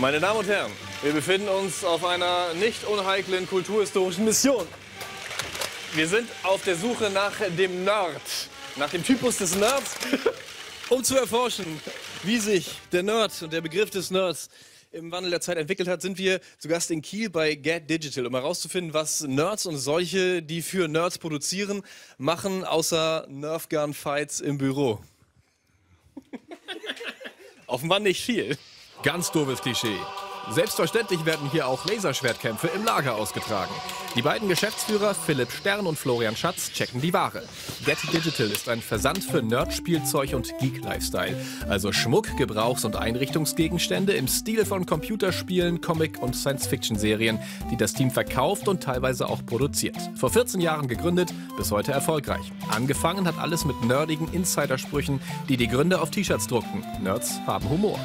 Meine Damen und Herren, wir befinden uns auf einer nicht unheiklen kulturhistorischen Mission. Wir sind auf der Suche nach dem Nerd, nach dem Typus des Nerds, um zu erforschen, wie sich der Nerd und der Begriff des Nerds im Wandel der Zeit entwickelt hat, sind wir zu Gast in Kiel bei Get Digital, um herauszufinden, was Nerds und solche, die für Nerds produzieren, machen, außer Nerfgun-Fights im Büro. Offenbar nicht viel. Ganz doofes Klischee. Selbstverständlich werden hier auch Laserschwertkämpfe im Lager ausgetragen. Die beiden Geschäftsführer Philipp Stern und Florian Schatz checken die Ware. Get Digital ist ein Versand für Nerd-Spielzeug und Geek-Lifestyle. Also Schmuck, Gebrauchs- und Einrichtungsgegenstände im Stil von Computerspielen, Comic- und Science-Fiction-Serien, die das Team verkauft und teilweise auch produziert. Vor 14 Jahren gegründet, bis heute erfolgreich. Angefangen hat alles mit nerdigen Insidersprüchen, die die Gründer auf T-Shirts druckten. Nerds haben Humor.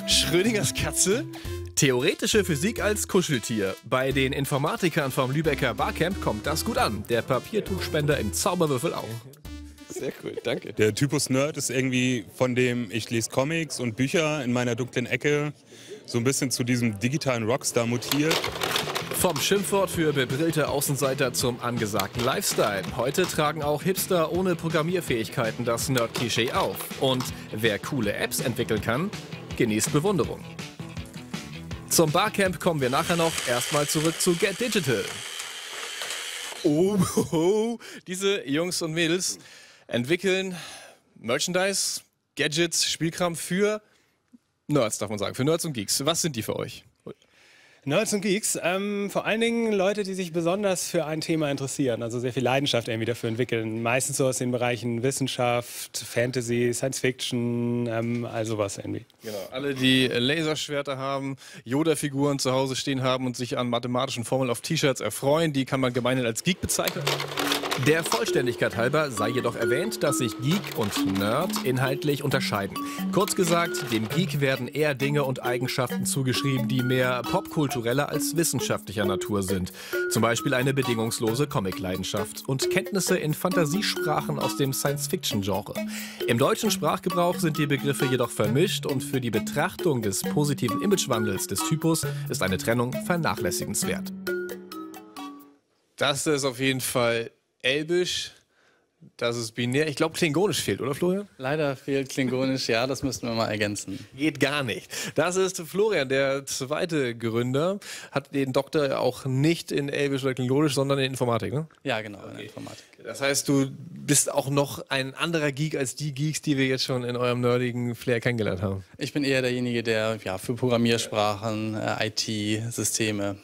Schrödingers Katze? Theoretische Physik als Kuscheltier. Bei den Informatikern vom Lübecker Barcamp kommt das gut an. Der Papiertuchspender im Zauberwürfel auch. Sehr cool, danke. Der Typus Nerd ist irgendwie von dem, ich lese Comics und Bücher in meiner dunklen Ecke, so ein bisschen zu diesem digitalen Rockstar mutiert. Vom Schimpfwort für bebrillte Außenseiter zum angesagten Lifestyle. Heute tragen auch Hipster ohne Programmierfähigkeiten das Nerd-Klischee auf. Und wer coole Apps entwickeln kann, genießt Bewunderung. Zum Barcamp kommen wir nachher noch. Erstmal zurück zu Get Digital. Oh, diese Jungs und Mädels entwickeln Merchandise, Gadgets, Spielkram für Nerds, darf man sagen, für Nerds und Geeks. Was sind die für euch? Nerds und Geeks, vor allen Dingen Leute, die sich besonders für ein Thema interessieren, also sehr viel Leidenschaft irgendwie dafür entwickeln. Meistens so aus den Bereichen Wissenschaft, Fantasy, Science Fiction, all sowas irgendwie. Genau, alle, die Laserschwerter haben, Yoda-Figuren zu Hause stehen haben und sich an mathematischen Formeln auf T-Shirts erfreuen, die kann man gemeinhin als Geek bezeichnen. Der Vollständigkeit halber sei jedoch erwähnt, dass sich Geek und Nerd inhaltlich unterscheiden. Kurz gesagt, dem Geek werden eher Dinge und Eigenschaften zugeschrieben, die mehr popkultureller als wissenschaftlicher Natur sind. Zum Beispiel eine bedingungslose Comic-Leidenschaft und Kenntnisse in Fantasiesprachen aus dem Science-Fiction-Genre. Im deutschen Sprachgebrauch sind die Begriffe jedoch vermischt und für die Betrachtung des positiven Imagewandels des Typus ist eine Trennung vernachlässigenswert. Das ist auf jeden Fall Elbisch, das ist binär. Ich glaube, Klingonisch fehlt, oder Florian? Leider fehlt Klingonisch, ja, das müssten wir mal ergänzen. Geht gar nicht. Das ist Florian, der zweite Gründer. Hat den Doktor auch nicht in Elbisch oder Klingonisch, sondern in Informatik, ne? Ja, genau, in Informatik. Das heißt, du bist auch noch ein anderer Geek als die Geeks, die wir jetzt schon in eurem nerdigen Flair kennengelernt haben. Ich bin eher derjenige, der für Programmiersprachen, IT-Systeme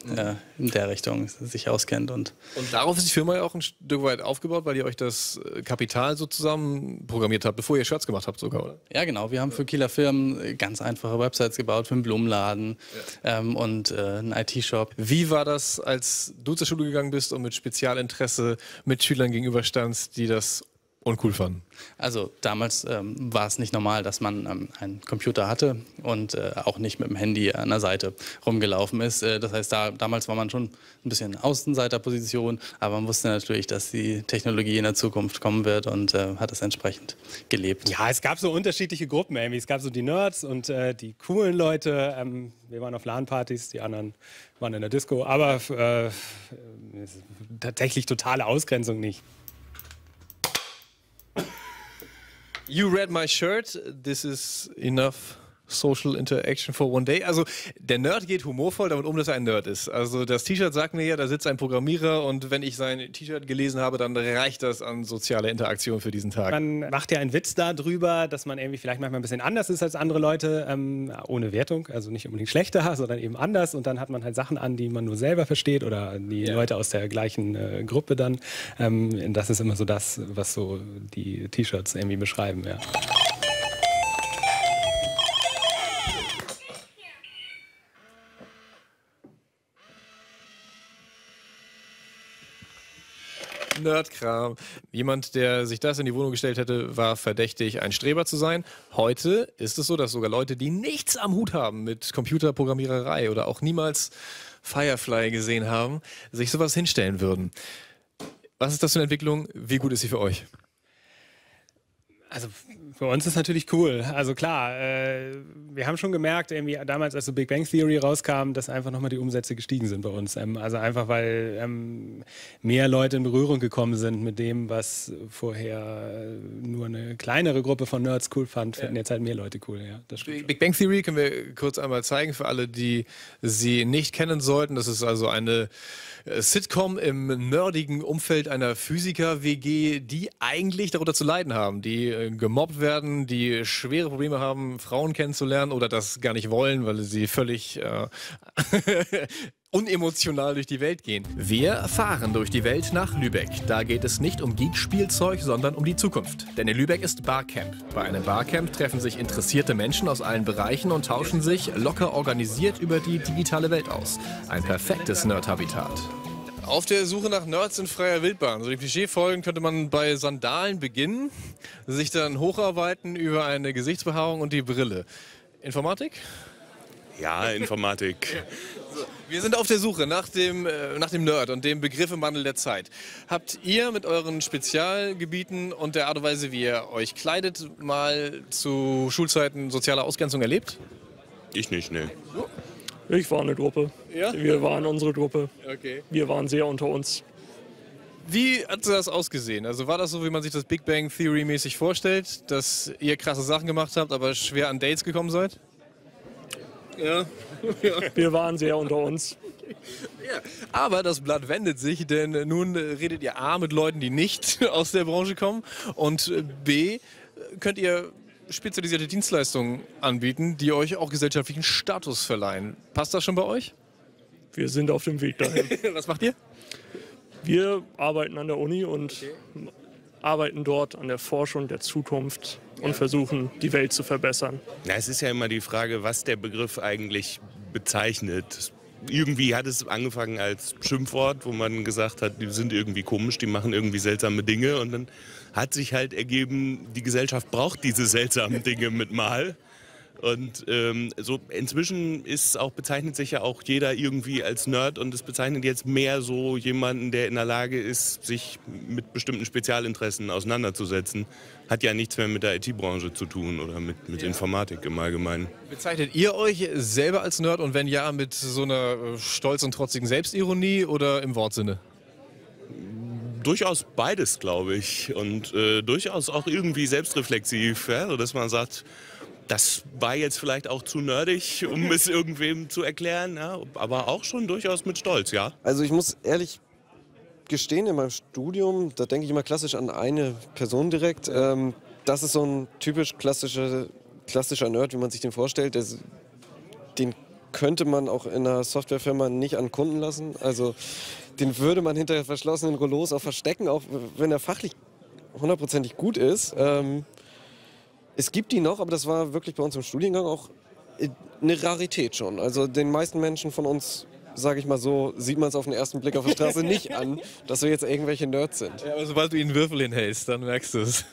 in der Richtung sich auskennt. Und darauf ist die Firma ja auch ein Stück weit aufgebaut, weil ihr euch das Kapital so zusammen programmiert habt, bevor ihr Shirts gemacht habt sogar, oder? Ja, genau. Wir haben für Kieler Firmen ganz einfache Websites gebaut, für einen Blumenladen und einen IT-Shop. Wie war das, als du zur Schule gegangen bist und mit Spezialinteresse mit Schülern gegenüberstandst, die das uncool fanden? Also damals war es nicht normal, dass man einen Computer hatte und auch nicht mit dem Handy an der Seite rumgelaufen ist. Das heißt, damals war man schon ein bisschen Außenseiterposition, aber man wusste natürlich, dass die Technologie in der Zukunft kommen wird und hat es entsprechend gelebt. Ja, es gab so unterschiedliche Gruppen irgendwie. Es gab so die Nerds und die coolen Leute. Wir waren auf LAN-Partys, die anderen waren in der Disco, aber tatsächlich totale Ausgrenzung nicht. You read my shirt, this is enough social interaction for one day. Also der Nerd geht humorvoll damit um, dass er ein Nerd ist. Also das T-Shirt sagt mir ja, da sitzt ein Programmierer und wenn ich sein T-Shirt gelesen habe, dann reicht das an sozialer Interaktion für diesen Tag. Man macht ja einen Witz darüber, dass man irgendwie vielleicht manchmal ein bisschen anders ist als andere Leute, ohne Wertung, also nicht unbedingt schlechter, sondern eben anders und dann hat man halt Sachen an, die man nur selber versteht oder die Leute aus der gleichen Gruppe dann. Das ist immer so das, was so die T-Shirts irgendwie beschreiben, ja. Nerdkram. Jemand, der sich das in die Wohnung gestellt hätte, war verdächtig, ein Streber zu sein. Heute ist es so, dass sogar Leute, die nichts am Hut haben mit Computerprogrammiererei oder auch niemals Firefly gesehen haben, sich sowas hinstellen würden. Was ist das für eine Entwicklung? Wie gut ist sie für euch? Also für uns ist natürlich cool. Also klar, wir haben schon gemerkt, irgendwie damals, als so Big Bang Theory rauskam, dass einfach nochmal die Umsätze gestiegen sind bei uns. Also einfach, weil mehr Leute in Berührung gekommen sind mit dem, was vorher nur eine kleinere Gruppe von Nerds cool fand, finden jetzt halt mehr Leute cool. Ja, das stimmt. Big Bang Theory können wir kurz einmal zeigen für alle, die sie nicht kennen sollten. Das ist also eine Sitcom im nerdigen Umfeld einer Physiker-WG, die eigentlich darunter zu leiden haben, die gemobbt werden, die schwere Probleme haben, Frauen kennenzulernen oder das gar nicht wollen, weil sie völlig unemotional durch die Welt gehen. Wir fahren durch die Welt nach Lübeck. Da geht es nicht um Geek-Spielzeug, sondern um die Zukunft. Denn in Lübeck ist Barcamp. Bei einem Barcamp treffen sich interessierte Menschen aus allen Bereichen und tauschen sich locker organisiert über die digitale Welt aus. Ein perfektes Nerd-Habitat. Auf der Suche nach Nerds in freier Wildbahn. So die Klischeefolgen könnte man bei Sandalen beginnen, sich dann hocharbeiten über eine Gesichtsbehaarung und die Brille. Informatik? Ja, Informatik. Wir sind auf der Suche nach dem Nerd und dem Begriff im Wandel der Zeit. Habt ihr mit euren Spezialgebieten und der Art und Weise, wie ihr euch kleidet, mal zu Schulzeiten soziale Ausgrenzung erlebt? Ich nicht, ne. Ich war eine Gruppe. Ja? Wir waren unsere Gruppe. Okay. Wir waren sehr unter uns. Wie hat das ausgesehen? Also war das so, wie man sich das Big Bang Theory mäßig vorstellt, dass ihr krasse Sachen gemacht habt, aber schwer an Dates gekommen seid? Ja. Wir waren sehr unter uns. Ja. Aber das Blatt wendet sich, denn nun redet ihr A mit Leuten, die nicht aus der Branche kommen und B könnt ihr spezialisierte Dienstleistungen anbieten, die euch auch gesellschaftlichen Status verleihen. Passt das schon bei euch? Wir sind auf dem Weg dahin. Was macht ihr? Wir arbeiten an der Uni und arbeiten dort an der Forschung der Zukunft und versuchen, die Welt zu verbessern. Na, es ist ja immer die Frage, was der Begriff eigentlich bezeichnet. Irgendwie hat es angefangen als Schimpfwort, wo man gesagt hat, die sind irgendwie komisch, die machen irgendwie seltsame Dinge. Und dann hat sich halt ergeben, die Gesellschaft braucht diese seltsamen Dinge mit mal. Und so inzwischen bezeichnet sich ja auch jeder irgendwie als Nerd und es bezeichnet jetzt mehr so jemanden, der in der Lage ist, sich mit bestimmten Spezialinteressen auseinanderzusetzen. Hat ja nichts mehr mit der IT-Branche zu tun oder mit Informatik im Allgemeinen. Bezeichnet ihr euch selber als Nerd und wenn ja, mit so einer stolz und trotzigen Selbstironie oder im Wortsinne? Durchaus beides, glaube ich. Und durchaus auch irgendwie selbstreflexiv, ja? So, dass man sagt, das war jetzt vielleicht auch zu nerdig, um es irgendwem zu erklären, ja? Aber auch schon durchaus mit Stolz, ja. Also ich muss ehrlich gestehen, in meinem Studium, da denke ich immer klassisch an eine Person direkt. Das ist so ein typisch klassischer Nerd, wie man sich den vorstellt. Den könnte man auch in einer Softwarefirma nicht an Kunden lassen. Also den würde man hinter verschlossenen Rollos auch verstecken, auch wenn er fachlich hundertprozentig gut ist. Es gibt die noch, aber das war wirklich bei uns im Studiengang auch eine Rarität schon. Also den meisten Menschen von uns, sage ich mal so, sieht man es auf den ersten Blick auf der Straße nicht an, dass wir jetzt irgendwelche Nerds sind. Ja, aber sobald du ihnen Würfel hinhältst, dann merkst du es.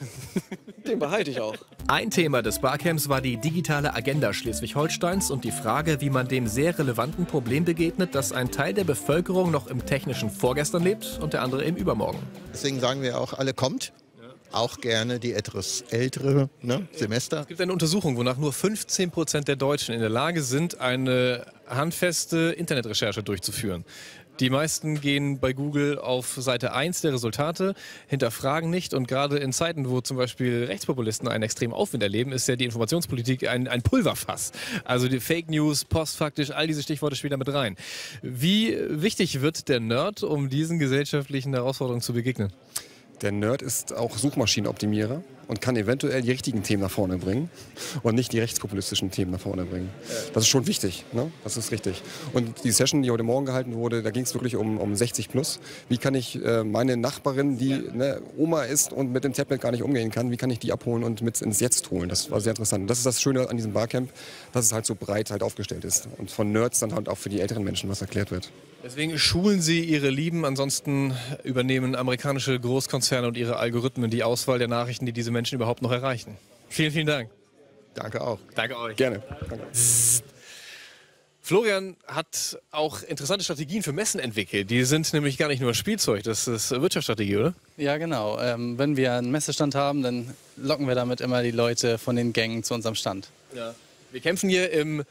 Den behalte ich auch. Ein Thema des Barcamps war die digitale Agenda Schleswig-Holsteins und die Frage, wie man dem sehr relevanten Problem begegnet, dass ein Teil der Bevölkerung noch im technischen Vorgestern lebt und der andere im Übermorgen. Deswegen sagen wir auch, alle kommt. Auch gerne die etwas ältere Semester. Es gibt eine Untersuchung, wonach nur 15% der Deutschen in der Lage sind, eine handfeste Internetrecherche durchzuführen. Die meisten gehen bei Google auf Seite 1 der Resultate, hinterfragen nicht und gerade in Zeiten, wo zum Beispiel Rechtspopulisten einen extremen Aufwind erleben, ist ja die Informationspolitik ein Pulverfass. Also die Fake News, postfaktisch, all diese Stichworte spielen da mit rein. Wie wichtig wird der Nerd, um diesen gesellschaftlichen Herausforderungen zu begegnen? Der Nerd ist auch Suchmaschinenoptimierer und kann eventuell die richtigen Themen nach vorne bringen und nicht die rechtspopulistischen Themen nach vorne bringen. Das ist schon wichtig, ne? Das ist richtig. Und die Session, die heute Morgen gehalten wurde, da ging es wirklich um 60 plus. Wie kann ich meine Nachbarin, die Oma ist und mit dem Tablet gar nicht umgehen kann, wie kann ich die abholen und mit ins Jetzt holen? Das war sehr interessant. Das ist das Schöne an diesem Barcamp, dass es halt so breit halt aufgestellt ist und von Nerds dann halt auch für die älteren Menschen was erklärt wird. Deswegen schulen Sie Ihre Lieben, ansonsten übernehmen amerikanische Großkonzerne und ihre Algorithmen die Auswahl der Nachrichten, die diese Menschen überhaupt noch erreichen. Vielen, vielen Dank. Danke auch. Danke euch. Gerne. Danke. Florian hat auch interessante Strategien für Messen entwickelt. Die sind nämlich gar nicht nur Spielzeug, das ist Wirtschaftsstrategie, oder? Ja, genau. Wenn wir einen Messestand haben, dann locken wir damit immer die Leute von den Gängen zu unserem Stand. Ja. Wir kämpfen hier im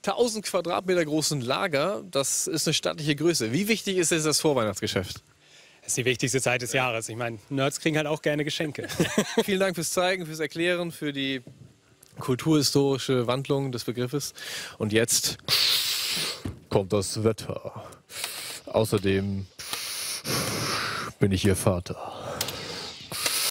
1000 Quadratmeter großen Lager. Das ist eine stattliche Größe. Wie wichtig ist jetzt das Vorweihnachtsgeschäft? Das ist die wichtigste Zeit des Jahres. Ich meine, Nerds kriegen halt auch gerne Geschenke. Vielen Dank fürs Zeigen, fürs Erklären, für die kulturhistorische Wandlung des Begriffes. Und jetzt kommt das Wetter. Außerdem bin ich Ihr Vater.